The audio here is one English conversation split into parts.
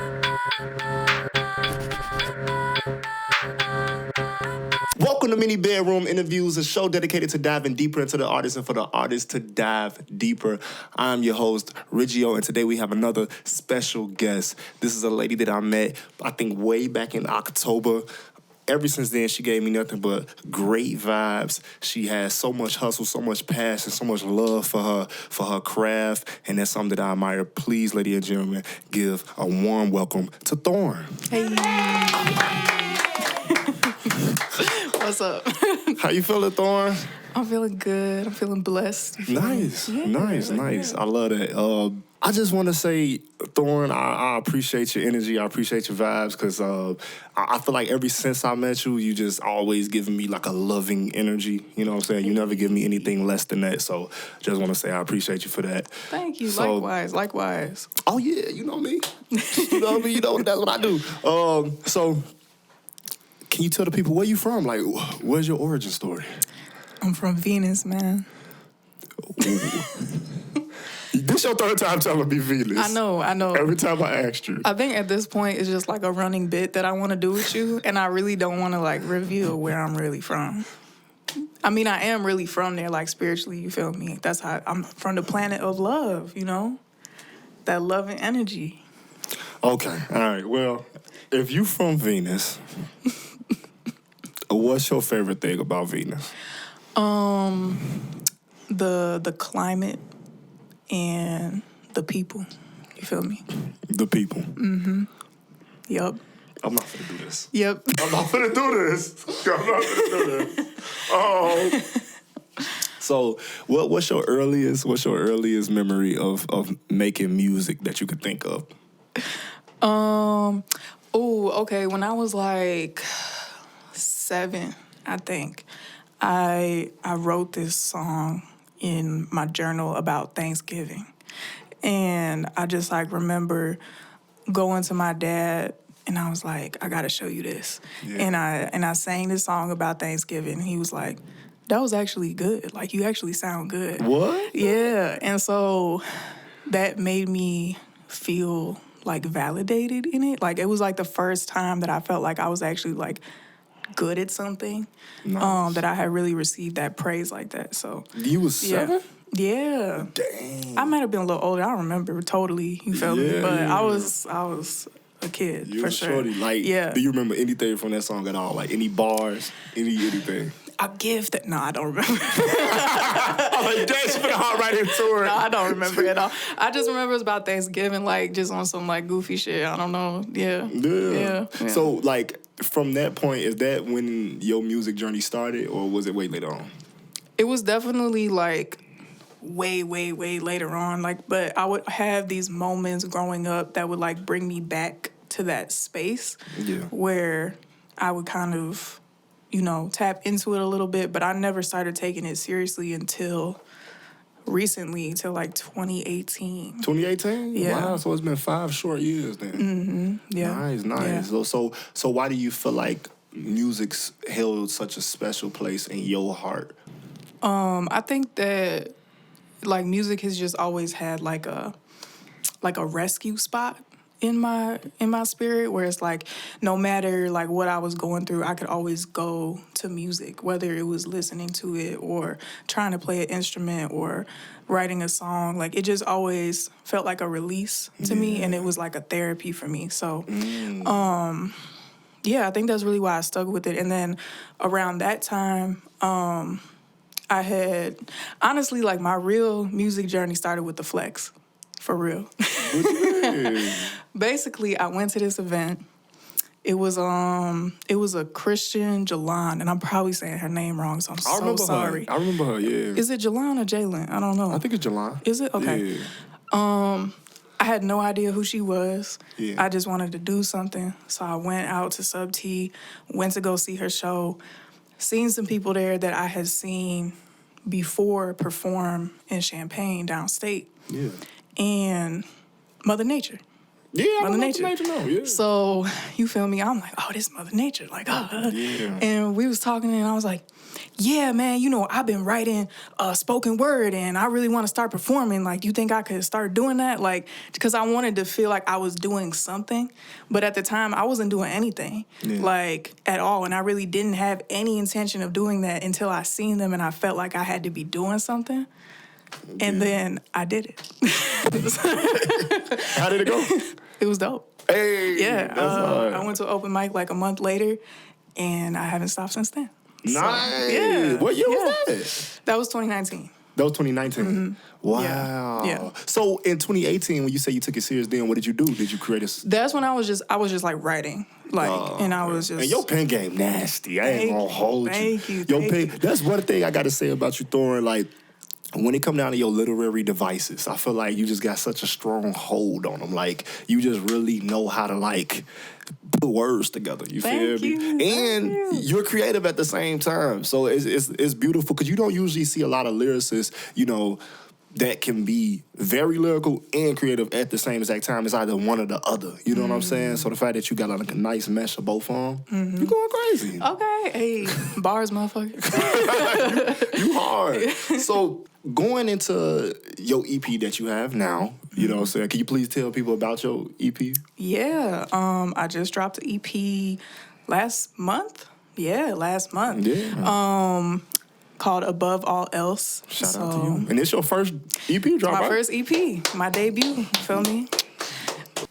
Welcome to Mini Bedroom Interviews, a show dedicated to diving deeper into the artist and for the artist to dive deeper. I'm your host, Ridgio, and today we have another special guest. This is a lady that I met, I think, way back in October. Ever since then, she gave me nothing but great vibes. She has so much hustle, so much passion, so much love for her craft, and that's something that I admire. Please, ladies and gentlemen, give a warm welcome to th0rn. Hey. What's up? How you feeling, th0rn? I'm feeling good. I'm feeling blessed. Nice. I love that. I just want to say, th0rn, I appreciate your energy. I appreciate your vibes because I feel like ever since I met you, you just always giving me like a loving energy. You know what I'm saying? You never give me anything less than that. So just want to say I appreciate you for that. Thank you. So, Likewise. Oh, yeah. You know me. You know me. You know that's what I do. So can you tell the people where you from? Like, where's your origin story? I'm from Venus, man. This your third time telling me Venus. I know. Every time I asked you. I think at this point it's just like a running bit that I want to do with you, and I really don't want to like reveal where I'm really from. I mean, I am really from there, like spiritually. You feel me? That's how I'm from the planet of love. You know, that love and energy. Okay. All right. Well, if you from Venus, what's your favorite thing about Venus? The climate and the people. You feel me? The people. Mm-hmm. Yep. I'm not finna do this. Yep. I'm not finna do this. So, what's your earliest memory of making music that you could think of? Okay. When I was like 7, I think, I wrote this song in my journal about Thanksgiving. And I just like remember going to my dad and I was like, I gotta show you this. Yeah. And I sang this song about Thanksgiving. And he was like, that was actually good. Like, you actually sound good. What? Yeah. And so that made me feel like validated in it. Like, it was like the first time that I felt like I was actually like good at something. Nice. That I had really received that praise like that. So you was 7? Yeah. Dang. I might have been a little older. I don't remember totally. You feel me? But yeah. I was a kid for sure. Shorty. Like, do you remember anything from that song at all? Like any bars, anything? A gift. No, I don't remember. I'm like, that's for the heart right into it. No, I don't remember at all. I just remember it was about Thanksgiving, like just on some like goofy shit. I don't know. Yeah. So like from that point, is that when your music journey started, or was it way later on? It was definitely like way later on. Like, but I would have these moments growing up that would like bring me back to that space where I would kind of, tap into it a little bit, but I never started taking it seriously until recently, till like 2018. 2018? Yeah. Wow, so it's been 5 short years then. Mm-hmm. Yeah. Nice. Yeah. So why do you feel like music's held such a special place in your heart? I think that like music has just always had like a rescue spot in my spirit, where it's like no matter like what I was going through, I could always go to music, whether it was listening to it or trying to play an instrument or writing a song. Like, it just always felt like a release to me, and it was like a therapy for me. So I think that's really why I stuck with it. And then around that time, I had, honestly, like my real music journey started with the Flex, for real. What you mean? Basically, I went to this event. It was a Christian Jalan, and I'm probably saying her name wrong, so I'm so sorry. I remember her, yeah. Is it Jalan or Jalen? I don't know. I think it's Jalan. Is it? Okay. Yeah. I had no idea who she was. Yeah. I just wanted to do something, so I went out to Sub T, went to go see her show, seen some people there that I had seen before perform in Champaign downstate. Yeah. And Mother Nature. Yeah, I Mother know Nature. Mother Nature, no, yeah. So, you feel me? I'm like, oh, this Mother Nature. Like, Yeah. And we was talking and I was like, yeah, man, you know, I've been writing spoken word and I really want to start performing. Like, you think I could start doing that? Like, because I wanted to feel like I was doing something. But at the time, I wasn't doing anything, like, at all. And I really didn't have any intention of doing that until I seen them and I felt like I had to be doing something. And then I did it. How did it go? It was dope. Hey, Yeah, that's hard. I went to an open mic like a month later, and I haven't stopped since then. Nice. Yeah. What year was that? That was 2019. That was 2019. Mm-hmm. Wow. Yeah. So in 2018, when you say you took it serious, then what did you do? Did you create a? That's when I was just like writing, like, and I was just. And your pen game nasty. I ain't gonna hold you. Thank you. Your pen. That's one thing I got to say about you, th0rn. Like, when it come down to your literary devices, I feel like you just got such a strong hold on them. Like, you just really know how to, like, put words together. You feel me? And you're creative at the same time. So it's beautiful because you don't usually see a lot of lyricists, you know, that can be very lyrical and creative at the same exact time. It's either one or the other. You know what I'm saying? So the fact that you got like a nice mesh of both of them, you going crazy. Okay, hey, bars, motherfucker. you hard. So going into your EP that you have now, you know what I'm saying? Can you please tell people about your EP? Yeah, I just dropped an EP last month. Yeah, last month. Yeah. Called Above All Else. Shout out to you. And it's your first EP drop, My right? first EP, my debut. You feel me?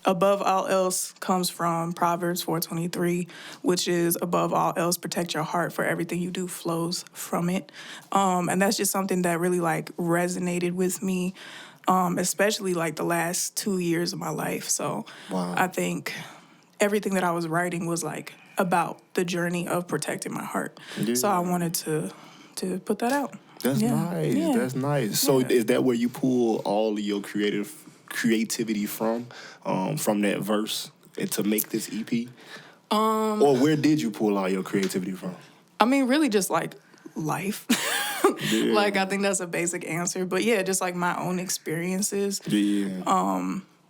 Above all else comes from Proverbs 4:23, which is above all else, protect your heart, for everything you do flows from it. And that's just something that really like resonated with me, especially like the last 2 years of my life. So I think everything that I was writing was like about the journey of protecting my heart. Yeah. So I wanted to put that out. That's nice. Yeah. That's nice. So is that where you pull all of your creativity from that verse and to make this EP? Or where did you pull all your creativity from? I mean, really just like life. Like, I think that's a basic answer. But yeah, just like my own experiences. Yeah.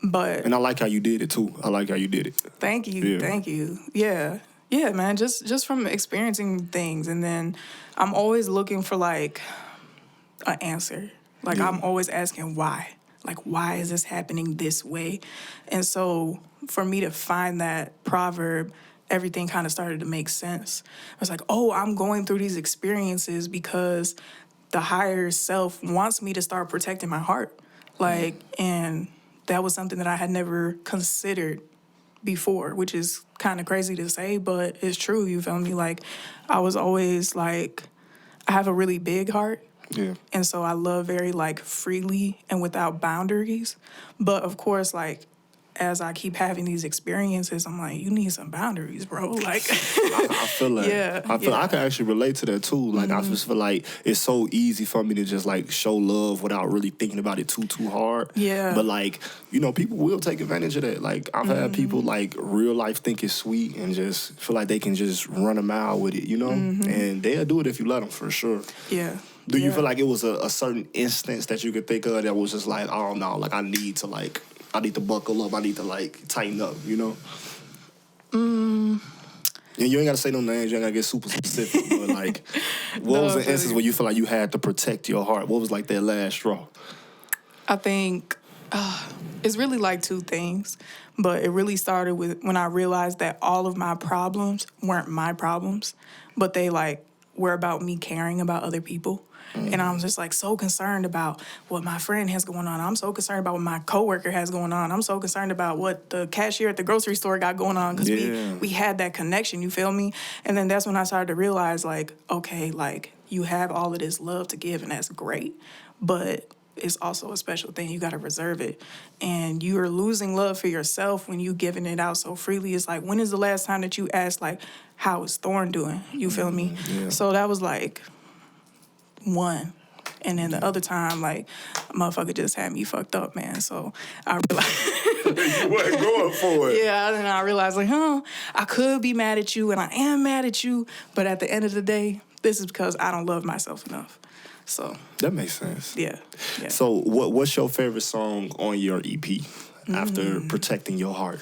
But and I like how you did it too. I like how you did it. Thank you. Yeah. Thank you. Yeah. Yeah, man. Just from experiencing things. And then I'm always looking for like an answer. Like I'm always asking why. Like, why is this happening this way? And so for me to find that proverb, everything kind of started to make sense. I was like, oh, I'm going through these experiences because the higher self wants me to start protecting my heart. Like, and that was something that I had never considered before, which is kind of crazy to say, but it's true. You feel me? Like, I was always like, I have a really big heart. Yeah. And so I love very like freely and without boundaries. But of course, like, as I keep having these experiences, I'm like, you need some boundaries, bro. Like, I feel that. Yeah, I can actually relate to that too. Like, I just feel like it's so easy for me to just like show love without really thinking about it too hard. Yeah. But like, you know, people will take advantage of that. Like, I've had people like real life think it's sweet and just feel like they can just run a mile with it, you know? And they'll do it if you let them, for sure. Yeah. Do you feel like it was a certain instance that you could think of that was just like, I don't know, like I need to buckle up, I need to like tighten up, you know? And you ain't gotta say no names, you ain't gotta get super specific, but like, what was the instance where you feel like you had to protect your heart? What was like that last straw? I think it's really like two things, but it really started with when I realized that all of my problems weren't my problems, but they like were about me caring about other people. And I'm just like so concerned about what my friend has going on. I'm so concerned about what my coworker has going on. I'm so concerned about what the cashier at the grocery store got going on because we had that connection, you feel me? And then that's when I started to realize like, okay, like you have all of this love to give and that's great, but it's also a special thing. You got to reserve it. And you are losing love for yourself when you giving it out so freely. It's like, when is the last time that you asked like, how is th0rn doing? You feel me? Yeah. So that was like one. And then the other time, like, a motherfucker just had me fucked up, man. So I realized... You wasn't going for it. Yeah, and then I realized, like, I could be mad at you, and I am mad at you, but at the end of the day, this is because I don't love myself enough. So... That makes sense. Yeah. So what's your favorite song on your EP? after protecting your heart?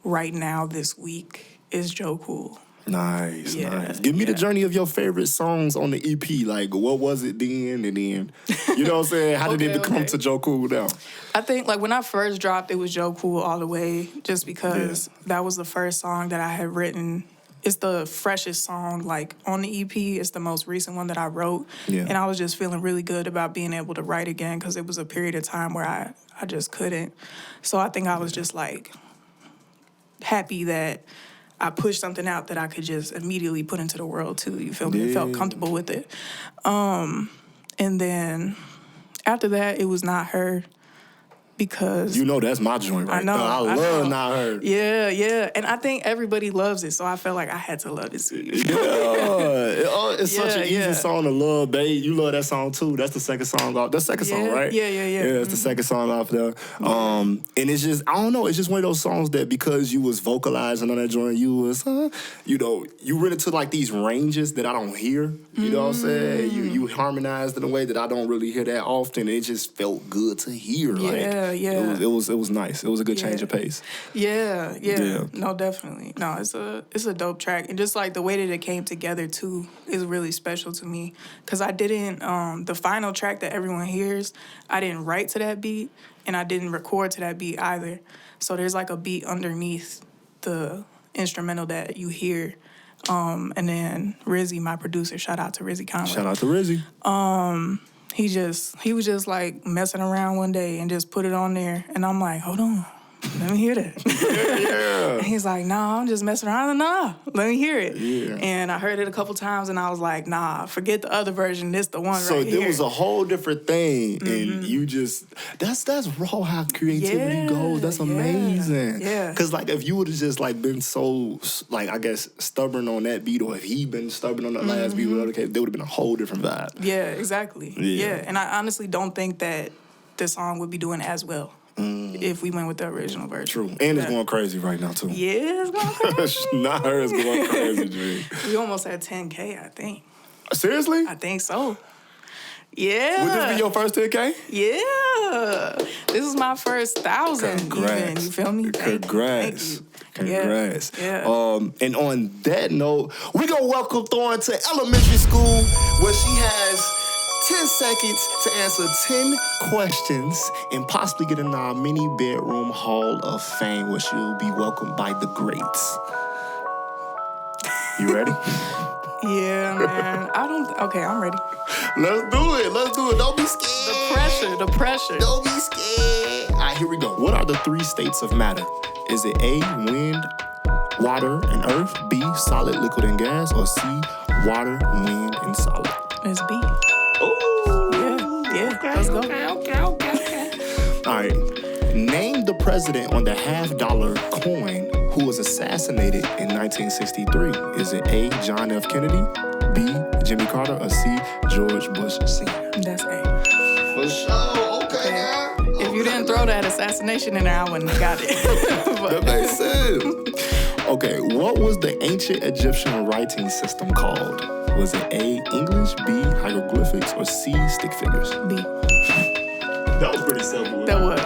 Right now, this week is Joe Cool. Nice, Yeah, nice. Give me the journey of your favorite songs on the EP. Like, what was it then? And then, you know what I'm saying? How did it become to Joe Cool now? I think, like, when I first dropped, it was Joe Cool all the way, just because that was the first song that I had written. It's the freshest song, like, on the EP. It's the most recent one that I wrote. Yeah. And I was just feeling really good about being able to write again, because it was a period of time where I just couldn't. So I think I was just, like, happy that I pushed something out that I could just immediately put into the world, too. You feel me? I felt comfortable with it. And then after that, it was Not Her, because... You know that's my joint right I know. I love Not Her. Yeah, yeah. And I think everybody loves it, so I felt like I had to love it too. It's such an easy song to love, babe. You love that song too. That's the second song off. That's the second song, right? Yeah. Yeah, it's the second song off there. And it's just, I don't know, it's just one of those songs that because you was vocalizing on that joint, you was, you know, you went into like these ranges that I don't hear. You know what I'm saying? You harmonized in a way that I don't really hear that often. It just felt good to hear. It was nice. It was a good change of pace. Yeah. No, definitely. No, it's a dope track. And just like the way that it came together too is really special to me. Cause I didn't the final track that everyone hears, I didn't write to that beat and I didn't record to that beat either. So there's like a beat underneath the instrumental that you hear. And then Rizzy, my producer, shout out to Rizzy Conway. Shout out to Rizzy. He was just like messing around one day and just put it on there. And I'm like, hold on, let me hear that. And he's like, nah, I'm just messing around. Nah, let me hear it. Yeah. And I heard it a couple times and I was like, nah, forget the other version. This the one so right here. So it was a whole different thing. And you just, that's raw how creativity goes. That's amazing. Yeah. Because like if you would have just like been so, like I guess, stubborn on that beat, or if he been stubborn on that last beat, there would have been a whole different vibe. Yeah, exactly. Yeah. And I honestly don't think that the song would be doing as well. If we went with the original version. True. And it's going crazy right now, too. Yeah, it's going crazy. Not Her is going crazy, G. We almost had 10K, I think. Seriously? I think so. Yeah. Would this be your first 10K? Yeah. This is my first 1,000. Congrats. Even, you feel me? Congrats. Thank you. Congrats. Yeah. And on that note, we're going to welcome th0rn to elementary school, where she has 10 seconds to answer 10 questions and possibly get in our mini bedroom hall of fame, where she'll be welcomed by the greats. You ready? Yeah, man. Okay, I'm ready. Let's do it. Don't be scared. The pressure. Don't be scared. All right, here we go. What are the 3 states of matter? Is it A, wind, water, and earth, B, solid, liquid, and gas, or C, water, wind, and solid? It's B. Yeah. Okay, Let's go. Okay. All right. Name the president on the $50 coin who was assassinated in 1963. Is it A, John F. Kennedy, B, Jimmy Carter, or C, George Bush Sr.? That's A. For sure. Okay, now. If you didn't throw that assassination in there, I wouldn't have got it. That makes sense. Okay, what was the ancient Egyptian writing system called? Was it A, English, B, hieroglyphics, or C, stick figures? B. That was pretty simple. That was.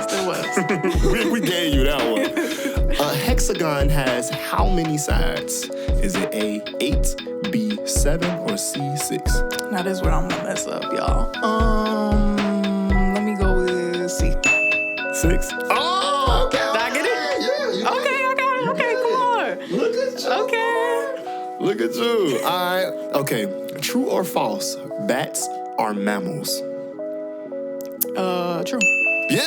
we gave you that one. A hexagon has how many sides? Is it A, 8, B, 7, or C, 6? Now this is where I'm gonna mess up, y'all. Let me go with C. 6? Oh, okay. Did I get it? Yeah, you Okay, I got it. Okay, come on. Look at you. Okay. Look at you. All right. Okay. True or false? Bats are mammals. True. Yeah.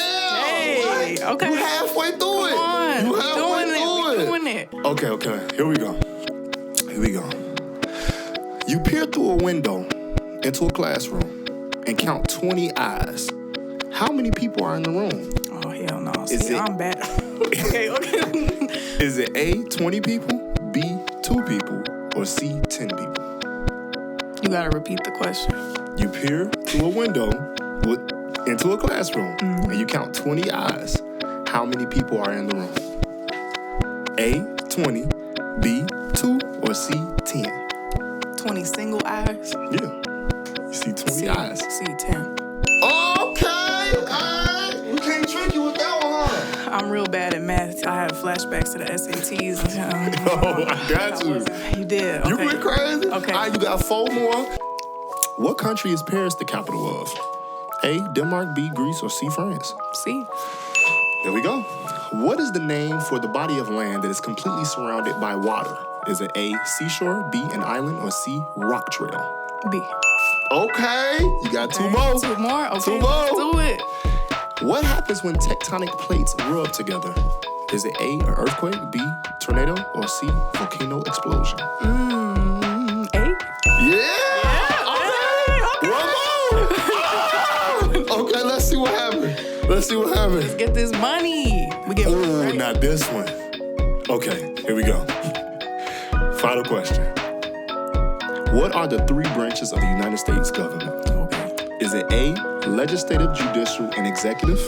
Hey. What? Okay. You halfway through it. Come on. You We halfway doing it. Okay. Here we go. You peer through a window into a classroom and count 20 eyes. How many people are in the room? Oh, hell no. See, I'm bad. Okay. Is it A, 20 people, B, 2 people, or C, 10 people? You gotta repeat the question. You peer through a window into a classroom and you count 20 eyes. How many people are in the room? A, 20, B, 2, or C, 10? 20 single eyes? Yeah. You see 20 eyes. C, 10. Okay. All right. We can't I'm real bad at math. I have flashbacks to the SATs. Oh, I got you. You did. You Okay. went crazy? Okay. All right, you got 4 more. What country is Paris the capital of? A, Denmark, B, Greece, or C, France? See. There we go. What is the name for the body of land that is completely surrounded by water? Is it A, seashore, B, an island, or C, rock trail? B. Okay, you got 2 more. 2 more? Okay, 2 more. let's do it. What happens when tectonic plates rub together? Is it A, an earthquake, B, tornado, or C, volcano explosion? A? Yeah! Okay! One more! Okay, let's see what happens. Let's get this money. We get Ooh, right? now this one. Okay, here we go. Final question. What are the 3 branches of the United States government? Okay. Is it A, legislative, judicial, and executive?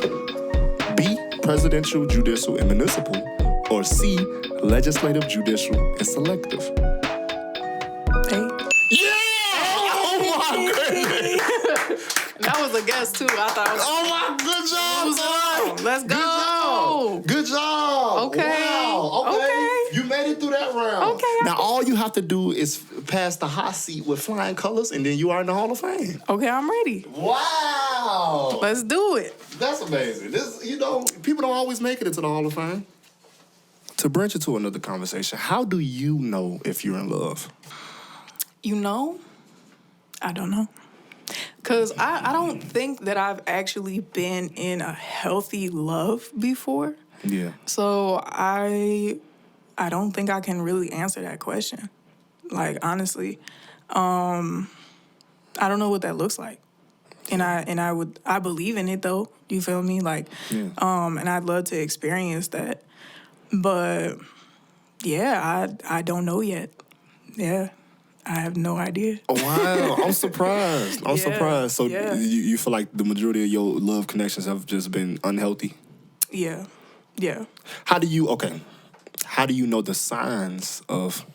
B, presidential, judicial, and municipal? Or C, legislative, judicial, and selective? A. Yeah! Oh my goodness! That was a guess too. I thought. Oh my, good job, son! Let's go. Good job. Okay. Wow. Okay. Okay. You made it through that round. Okay. Now all you have to do is pass the hot seat with flying colors, and then you are in the Hall of Fame. Okay, I'm ready. Wow. Let's do it. That's amazing. This, people don't always make it into the Hall of Fame. To branch into another conversation, how do you know if you're in love? You know, I don't know. Because I don't think that I've actually been in a healthy love before. Yeah. So I don't think I can really answer that question. Like, honestly. I don't know what that looks like. And I believe in it though. You feel me? Like, and I'd love to experience that. But yeah, I don't know yet. Yeah. I have no idea. Oh, wow. I'm surprised. I'm surprised. So you feel like the majority of your love connections have just been unhealthy? Yeah. Yeah. How do you know the signs of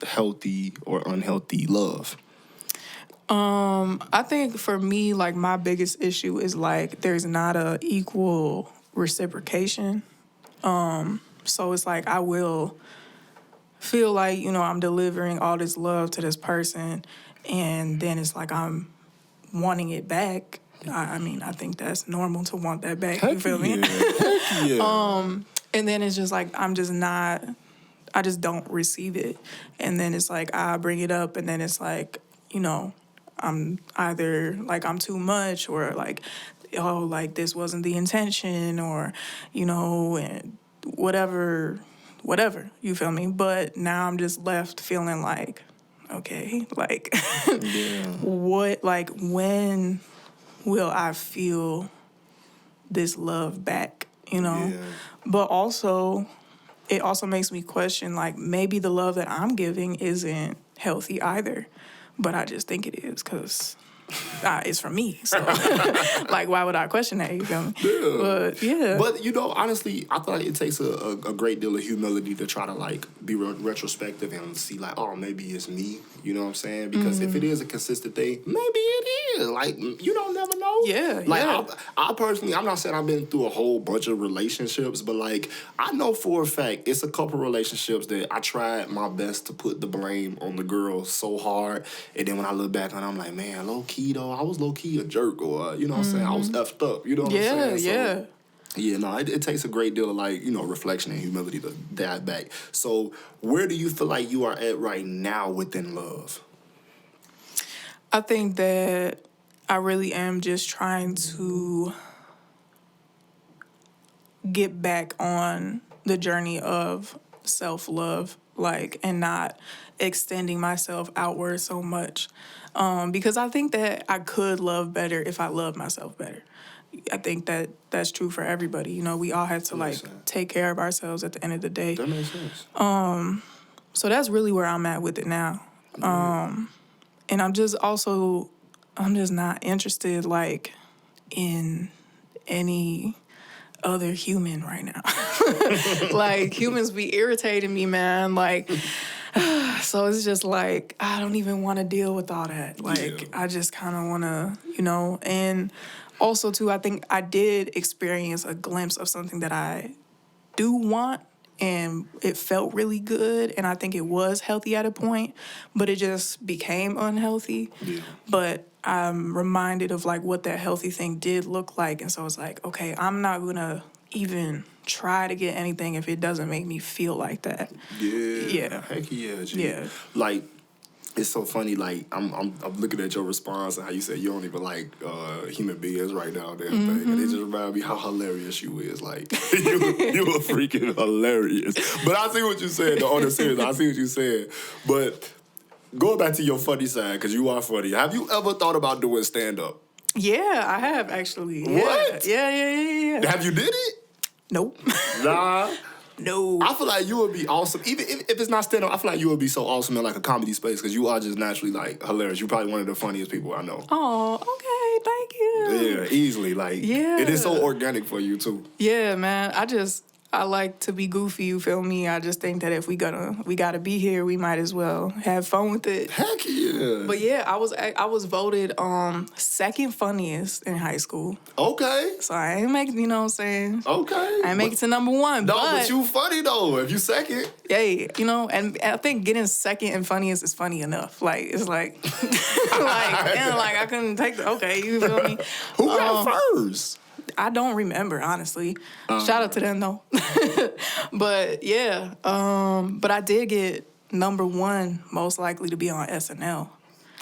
healthy or unhealthy love? I think for me, like, my biggest issue is like there's not a equal reciprocation. So it's like I will feel like, I'm delivering all this love to this person, and then it's like I'm wanting it back. I mean, I think that's normal to want that back. You feel me? Heck yeah. And then it's just like I just don't receive it. And then it's like I bring it up, and then it's like, I'm either like I'm too much, or like, oh, like this wasn't the intention, or, and whatever, you feel me? But now I'm just left feeling like, okay, like, when will I feel this love back, Yeah. But also, it also makes me question, like, maybe the love that I'm giving isn't healthy either, but I just think it is because it's for me. So, like, why would I question that? You feel me? Yeah. But, yeah. But, honestly, I feel like it takes a great deal of humility to try to, like, be retrospective and see, like, oh, maybe it's me. You know what I'm saying? Because if it is a consistent thing, maybe it is. Like, you don't never know. Yeah, like, yeah. I personally, I'm not saying I've been through a whole bunch of relationships, but, like, I know for a fact it's a couple relationships that I tried my best to put the blame on the girl so hard. And then when I look back on it, I'm like, man, low-key, though, I was low-key a jerk, or, you know what I'm saying? I was effed up. You know what I'm saying? Yeah. Yeah, no, it takes a great deal of, like, reflection and humility to dive back. So where do you feel like you are at right now within love? I think that I really am just trying to get back on the journey of self-love, like, and not extending myself outward so much. Because I think that I could love better if I loved myself better. I think that that's true for everybody. We all have to, like, take care of ourselves at the end of the day. That makes sense. So that's really where I'm at with it now. And I'm just not interested, like, in any other human right now. Like, humans be irritating me, man. Like, so it's just like, I don't even want to deal with all that. Like, I just kind of want to, and also too, I think I did experience a glimpse of something that I do want, and it felt really good, and I think it was healthy at a point, but it just became unhealthy. Yeah. But I'm reminded of like what that healthy thing did look like, and so it's like, okay, I'm not gonna even try to get anything if it doesn't make me feel like that. Yeah. Heck yeah, G. Yeah. Like, it's so funny. Like, I'm looking at your response and how you said you don't even like human beings right now and everything, and it just reminded me how hilarious you is. Like, you are freaking hilarious. But I see what you said. Though, on the serious, I see what you said. But going back to your funny side, because you are funny. Have you ever thought about doing stand up? Yeah, I have actually. What? Yeah. Have you did it? Nope. Nah. No. I feel like you would be awesome. Even if it's not stand up, I feel like you would be so awesome in like a comedy space because you are just naturally like hilarious. You're probably one of the funniest people I know. Oh, okay. Thank you. Yeah, easily. Like, Yeah. it is so organic for you too. Yeah, man. I like to be goofy, you feel me? I just think that if we gotta be here, we might as well have fun with it. Heck yeah. But yeah, I was voted second funniest in high school. Okay. So I ain't make, you know what I'm saying? Okay. I ain't make it to number one. No, but you funny though. If you second. Hey, you know, and I think getting second and funniest is funny enough. Like, it's like, I couldn't take okay, you feel me? Who got first? I don't remember, honestly. Shout out to them, though. But, yeah. But I did get number one, most likely to be on SNL.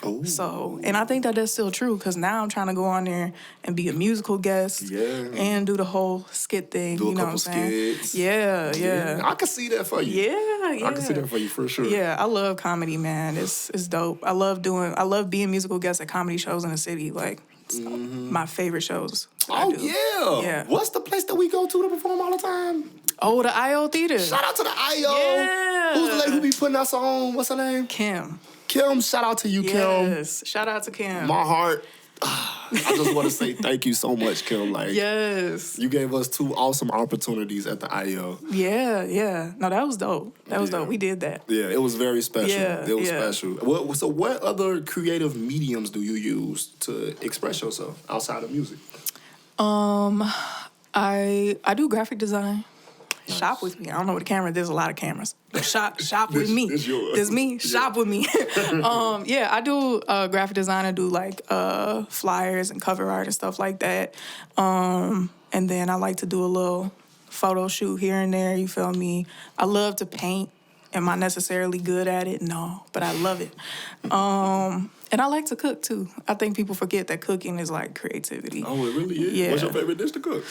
Oh. So, and I think that that's still true, because now I'm trying to go on there and be a musical guest. Yeah. And do the whole skit thing, Do a you know what I'm couple saying? skits. Yeah. I can see that for you. Yeah. I can see that for you for sure. Yeah, I love comedy, man. It's dope. I love being musical guest at comedy shows in the city. Like, it's my favorite shows. Oh, yeah. What's the place that we go to perform all the time? Oh, the IO Theater. Shout out to the IO. Yeah. Who's the lady who be putting us on? What's her name? Kim. Kim, shout out to you, Kim. Yes. Shout out to Kim. My heart. I just want to say thank you so much, Kim. Like, yes. you gave us 2 awesome opportunities at the IO. Yeah. No, that was dope. That was dope. We did that. Yeah, it was very special. Yeah, It was special. So what other creative mediums do you use to express yourself outside of music? I do graphic design. Nice. Shop with me. I don't know what the camera. There's a lot of cameras. But shop with me. This yours. This me. Shop with me. Yeah, I do graphic design. I do like flyers and cover art and stuff like that. And then I like to do a little photo shoot here and there. You feel me? I love to paint. Am I necessarily good at it? No, but I love it. And I like to cook too. I think people forget that cooking is like creativity. Oh, it really is? Yeah. What's your favorite dish to cook?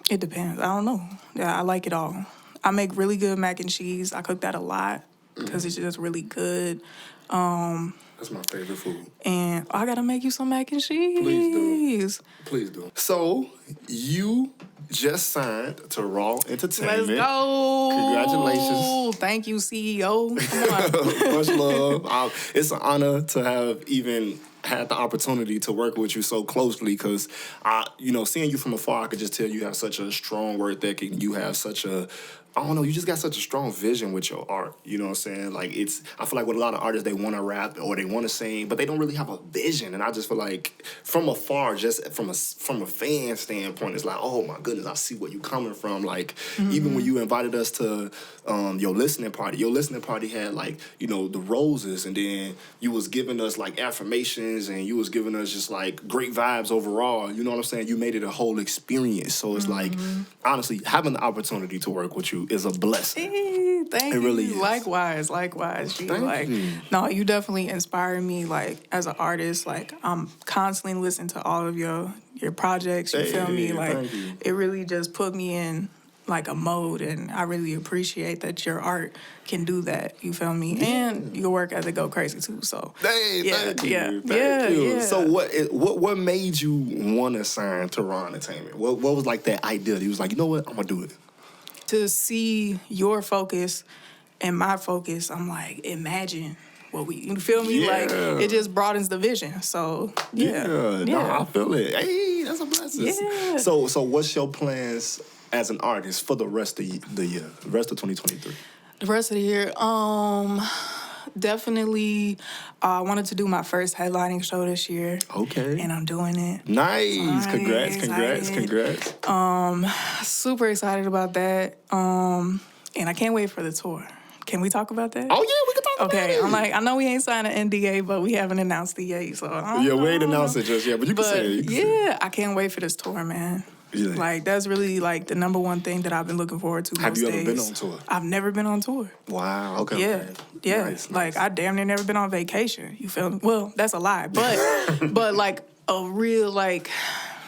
It depends. I don't know. Yeah, I like it all. I make really good mac and cheese. I cook that a lot because it's just really good. That's my favorite food. And I gotta make you some mac and cheese. Please do. So, you just signed to Raw Entertainment. Let's go. Congratulations. Thank you, CEO. Come on. Much love. It's an honor to have even had the opportunity to work with you so closely because seeing you from afar, I could just tell you have such a strong work ethic and you have such a, I don't know, you just got such a strong vision with your art. You know what I'm saying? Like, I feel like with a lot of artists, they want to rap or they want to sing, but they don't really have a vision. And I just feel like from afar, just from a fan standpoint, it's like, oh my goodness, I see where you're coming from. Like, even when you invited us to your listening party had like, the roses, and then you was giving us like affirmations and you was giving us just like great vibes overall. You know what I'm saying? You made it a whole experience. So it's like, honestly, having the opportunity to work with you is a blessing. Hey, thank you. It really is. Likewise. G. Thank you. No, you definitely inspire me. Like, as an artist, like, I'm constantly listening to all of your projects. You feel me? Like, it really just put me in like a mode, and I really appreciate that your art can do that. You feel me? And your work ethic go crazy too. So thank you. So what made you want to sign to Raw Entertainment? What was like that idea? He was like, you know what, I'm gonna do it. To see your focus and my focus, I'm like, imagine what you feel me? Yeah. Like, it just broadens the vision. So yeah. No, I feel it. Hey, that's a blessing. Yeah. So what's your plans as an artist for the rest of the year, the rest of 2023? The rest of the year, Definitely, I wanted to do my first headlining show this year. Okay. And I'm doing it. Nice. Congrats, Excited. congrats. Super excited about that. And I can't wait for the tour. Can we talk about that? Oh, yeah, we can talk about it. Okay, I'm like, I know we ain't signed an NDA, but we haven't announced it yet. So we ain't announced it just yet, but you can say it. Yeah, I can't wait for this tour, man. Yeah. Like, that's really, like, the number one thing that I've been looking forward to. Have you ever days. been on tour? I've never been on tour. Wow. Okay. Yeah, okay. yeah. Nice, like, nice. I damn near never been on vacation. You feel me? Well, that's a lie, but like a real, like,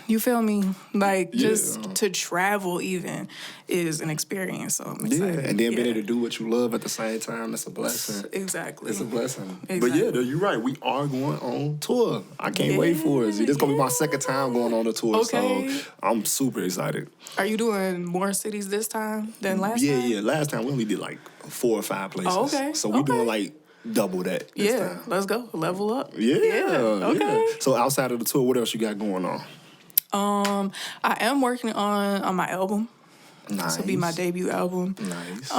you feel me? Like, just to travel even is an experience. So I'm excited. Yeah, and then being able to do what you love at the same time, that's a blessing. Exactly. It's a blessing. Exactly. But yeah, you're right. We are going on tour. I can't wait for it. See, this is going to be my second time going on a tour, Okay. so I'm super excited. Are you doing more cities this time than last time? Yeah. Last time we only did like 4 or 5 places. Oh, okay. So we're doing like double that this time. Let's go. Level up. Yeah. Okay. So outside of the tour, what else you got going on? I am working on my album. Nice. This will be my debut album. Nice.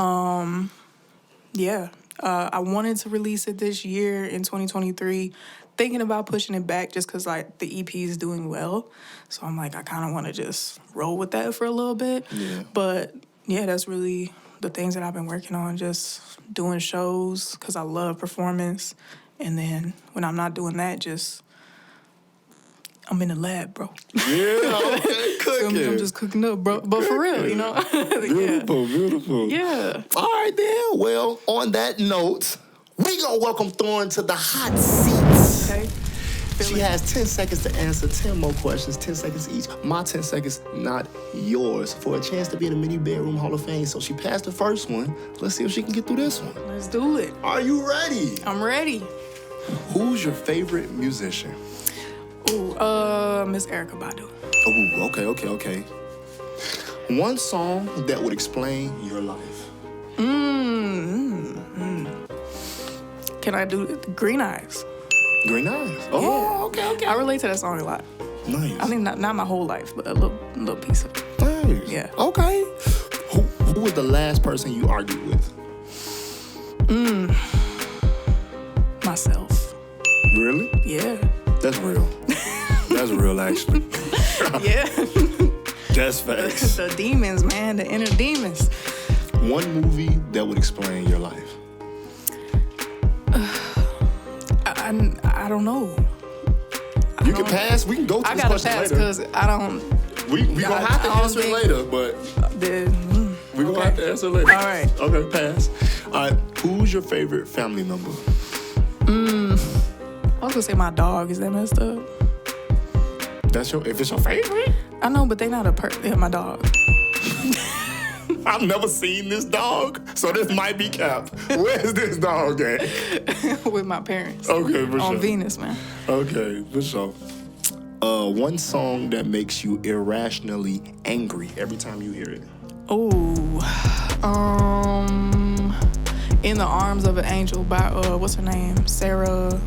Yeah. I wanted to release it this year in 2023. Thinking about pushing it back just because, like, the EP is doing well. So I'm like, I kind of want to just roll with that for a little bit. Yeah. But, yeah, that's really the things that I've been working on. Just doing shows because I love performance. And then when I'm not doing that, I'm in the lab, bro. Yeah, okay, cooking. I'm just cooking up, bro. But for real, you know? Beautiful. Yeah. All right, then. Well, on that note, we gonna welcome th0rn to the hot seats. Okay. She has 10 seconds to answer 10 more questions, 10 seconds each. My 10 seconds, not yours, for a chance to be in the Mini Bedroom Hall of Fame. So she passed the first one. Let's see if she can get through this one. Let's do it. Are you ready? I'm ready. Who's your favorite musician? Ooh, Miss Erykah Badu. Oh, okay. One song that would explain your life. Can I do Green Eyes? Green Eyes. Oh, Yeah. okay. I relate to that song a lot. Nice. I think not my whole life, but a little piece of it. Nice. Yeah. Okay. Who was the last person you argued with? Myself. Really? Yeah. That's real. That's real, actually. Yeah. That's facts. The demons, man. The inner demons. One movie that would explain your life. I don't know. You can pass. We can go to I this gotta question pass later. because I don't. We gonna have to I don't answer it think- later, but we gonna have to answer it later. All right. Okay, pass. All right. Who's your favorite family member? I was gonna say my dog. Is that messed up? If it's your favorite? I know, but they not they're my dog. I've never seen this dog, so this might be cap. Where's this dog at? With my parents. Okay, for On sure. Venus, man. Okay, for sure. One song that makes you irrationally angry every time you hear it. Ooh. In the Arms of an Angel by what's her name? Sarah.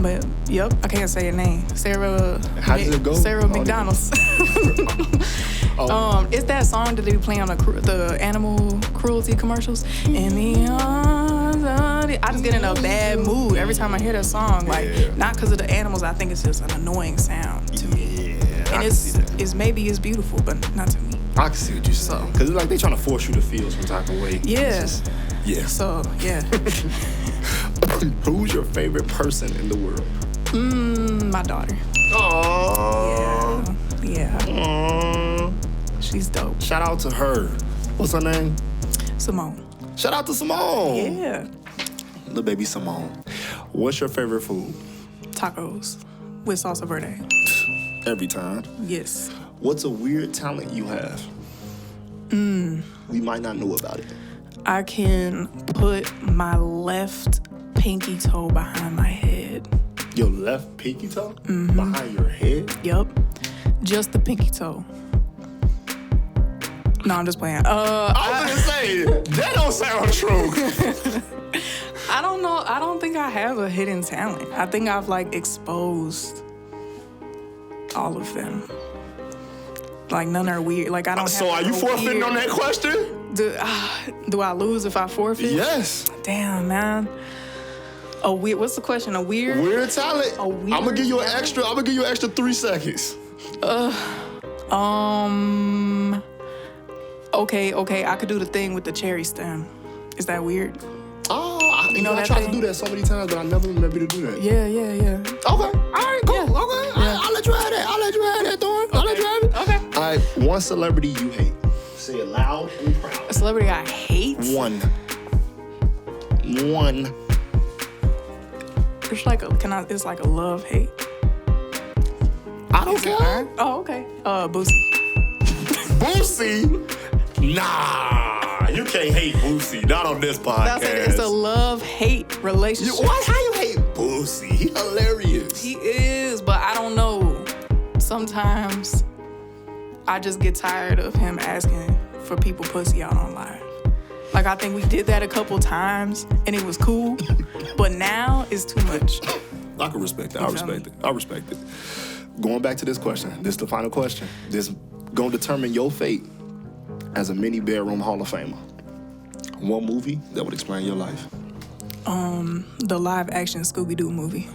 But yep, I can't say her name. Sarah. How does it go? Sarah McDonald's. Oh. It's that song that they play on the animal cruelty commercials. In the arms of I just get in a bad mood every time I hear that song. Like, not because of the animals. I think it's just an annoying sound to me. Yeah, And it's maybe it's beautiful, but not to me. I can see what you're saying. Because it's like they trying to force you to feel some type of way. Yeah. Yeah. So yeah. Who's your favorite person in the world? My daughter. Aww. Yeah. Aww. She's dope. Shout out to her. What's her name? Simone. Shout out to Simone. Yeah. Little baby Simone. What's your favorite food? Tacos with salsa verde. Every time. Yes. What's a weird talent you have? We might not know about it. I can put my left pinky toe behind my head. Your left pinky toe? Behind your head? Yup. Just the pinky toe. No, I'm just playing. I was gonna say, that don't sound true. I don't know. I don't think I have a hidden talent. I think I've exposed all of them. Like none are weird. Like I don't. So have are you no forfeiting weird- on that question? Do I lose if I forfeit? Yes. Damn, man. A weird. What's the question? A weird. Weird talent. A weird I'm gonna give you an talent? extra 3 seconds. Okay. I could do the thing with the cherry stem. Is that weird? Oh, You know I that tried thing? to do that so many times, but I never remember to do that. Yeah. Okay. All right. Cool. Yeah. Okay. I'll let you have that. Th0rn. I'll let you have it. Okay. All right. One celebrity you hate. Say it loud and proud. A celebrity I hate. One. It's like it's like a love hate. I don't care. Oh, okay. Boosie. Boosie? Nah, you can't hate Boosie. Not on this podcast. That's it. It's a love-hate relationship. How you hate Boosie? He hilarious. He is, but I don't know. Sometimes I just get tired of him asking for people pussy out on live. Like, I think we did that a couple times, and it was cool. But now it's too much. I can respect that. I respect it. Going back to this question. This is the final question. This gonna determine your fate as a mini bedroom Hall of Famer. One movie that would explain your life. The live-action Scooby-Doo movie.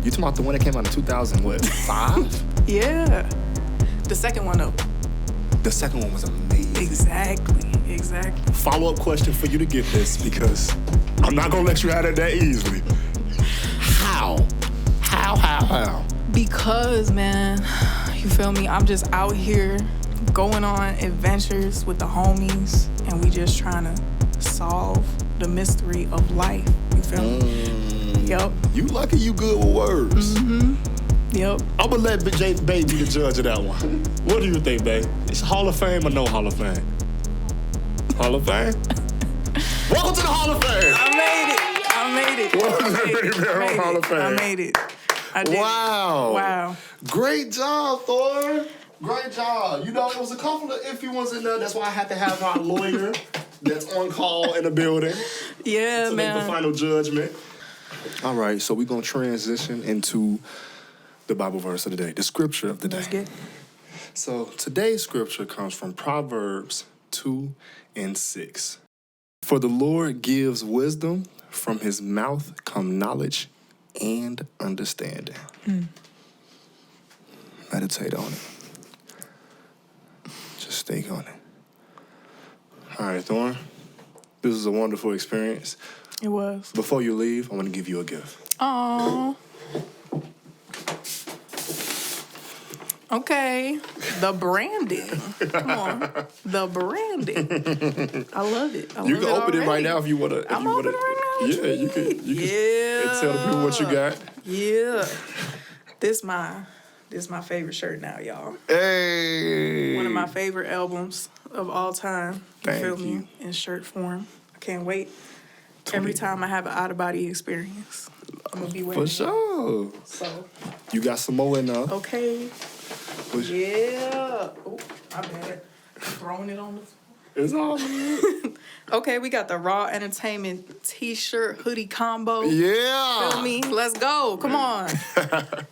You talking about the one that came out in 2005? Yeah. The second one, though. The second one was amazing. Exactly. Follow-up question for you to get this, because I'm not gonna let you have it that easily. How? Because, man, you feel me? I'm just out here going on adventures with the homies, and we just trying to solve the mystery of life. You feel me? Yep. You lucky you good with words. Yep. I'm gonna let Babe be the judge of that one. What do you think, Babe? It's Hall of Fame or no Hall of Fame? Hall of Fame? Welcome to the Hall of Fame. I made it. Hall of Fame. I made it. I did. Wow. Great job, th0rn. Great job. You know, it was a couple of iffy ones in there. That's why I had to have our lawyer that's on call in the building. Yeah, to man. make the final judgment. All right, so we're going to transition into the Bible verse of the day, the scripture of the day. Let's get. So today's scripture comes from Proverbs 2:6. For the Lord gives wisdom, from his mouth come knowledge and understanding. Meditate on it. Just think on it. All right, th0rn. This was a wonderful experience. It was. Before you leave, I want to give you a gift. Aww. Okay. The branding. Come on. The branding. I love it. You can open it right now if you want to. I'm opening it right now. Yeah, you can. And tell the people what you got. Yeah. This my favorite shirt now, y'all. Hey. One of my favorite albums of all time. Thank feel you. me? In shirt form. I can't wait. Every time I have an out-of-body experience, I'm going to be wearing For sure. So, You got some more in there. okay. Yeah. Oh, my bad. Throwing it on the floor. It's all good. Okay, we got the Raw Entertainment t-shirt hoodie combo. Yeah. Feel me? Let's go. Come on.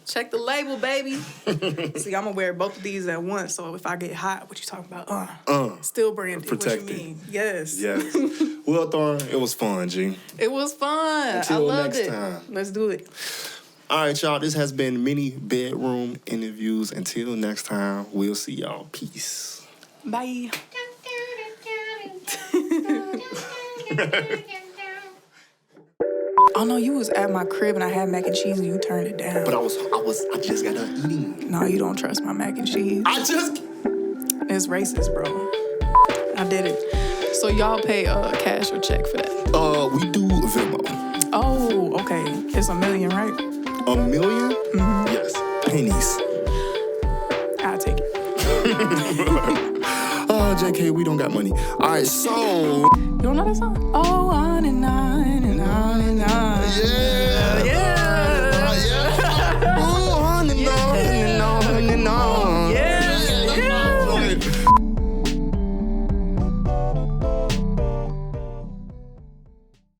Check the label, baby. See, I'm going to wear both of these at once, so if I get hot, what you talking about? Still branded. Protected. What you mean? Yes. Yes. Well, th0rn, it was fun, G. It was fun. Until I loved next it. time. Let's do it. All right, y'all. This has been Mini Bedroom Interviews. Until next time, we'll see y'all. Peace. Bye. Oh no, you was at my crib and I had mac and cheese and you turned it down. But I just got done eating. No, you don't trust my mac and cheese. It's racist, bro. I did it. So y'all pay cash or check for that? We do Venmo. Oh, okay. It's $1 million, right? $1 million? Mm-hmm. Yes. Pennies. I'll take it. JK, we don't got money. All right, so. You don't know that song? Oh, on and